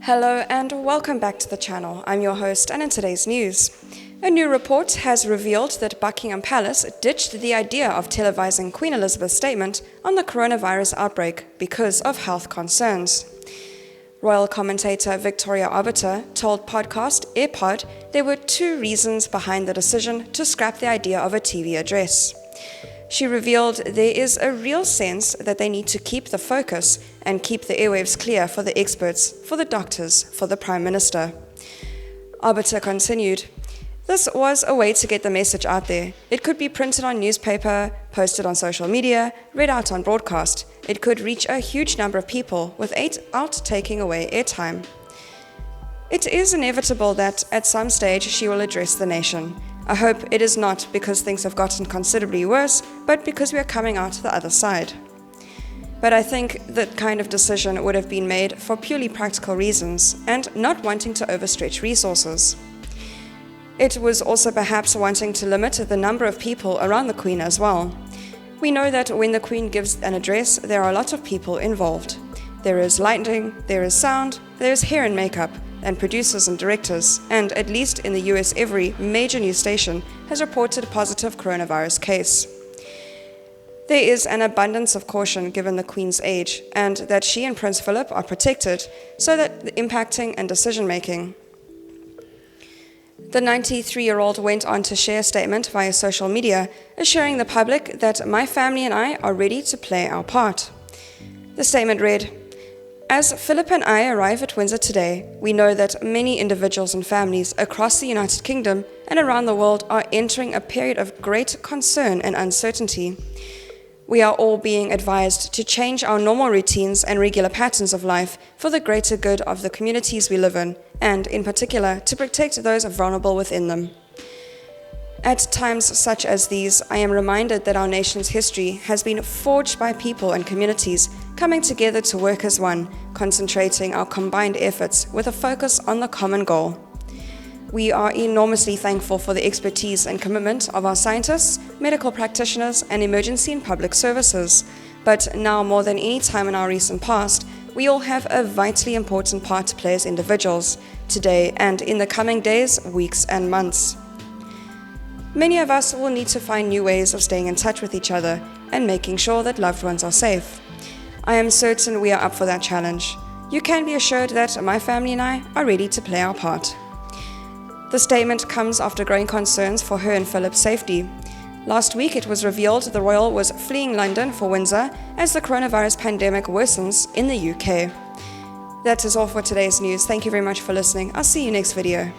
Hello and welcome back to the channel. I'm your host, and in today's news, a new report has revealed that Buckingham Palace ditched the idea of televising Queen Elizabeth's statement on the coronavirus outbreak because of health concerns. Royal commentator Victoria Arbiter told podcast AirPod there were two reasons behind the decision to scrap the idea of a TV address. She revealed there is a real sense that they need to keep the focus and keep the airwaves clear for the experts, for the doctors, for the Prime Minister. Arbiter continued, "This was a way to get the message out there. It could be printed on newspaper, posted on social media, read out on broadcast. It could reach a huge number of people without taking away airtime. It is inevitable that at some stage she will address the nation. I hope it is not because things have gotten considerably worse, but because we are coming out the other side. But I think that kind of decision would have been made for purely practical reasons and not wanting to overstretch resources. It was also perhaps wanting to limit the number of people around the Queen as well. We know that when the Queen gives an address, there are a lot of people involved. There is lighting, there is sound, there is hair and makeup, and producers and directors, and at least in the US every major news station has reported a positive coronavirus case. There is an abundance of caution given the Queen's age, and that she and Prince Philip are protected, so that the impacting and decision-making. The 93-year-old went on to share a statement via social media, assuring the public that my family and I are ready to play our part. The statement read, "As Philip and I arrive at Windsor today, we know that many individuals and families across the United Kingdom and around the world are entering a period of great concern and uncertainty. We are all being advised to change our normal routines and regular patterns of life for the greater good of the communities we live in, and in particular to protect those vulnerable within them. At times such as these, I am reminded that our nation's history has been forged by people and communities coming together to work as one, concentrating our combined efforts with a focus on the common goal. We are enormously thankful for the expertise and commitment of our scientists, medical practitioners, and emergency and public services. But now more than any time in our recent past, we all have a vitally important part to play as individuals, today and in the coming days, weeks, and months. Many of us will need to find new ways of staying in touch with each other and making sure that loved ones are safe. I am certain we are up for that challenge. You can be assured that my family and I are ready to play our part." The statement comes after growing concerns for her and Philip's safety. Last week it was revealed the royal was fleeing London for Windsor as the coronavirus pandemic worsens in the UK. That is all for today's news. Thank you very much for listening. I'll see you next video.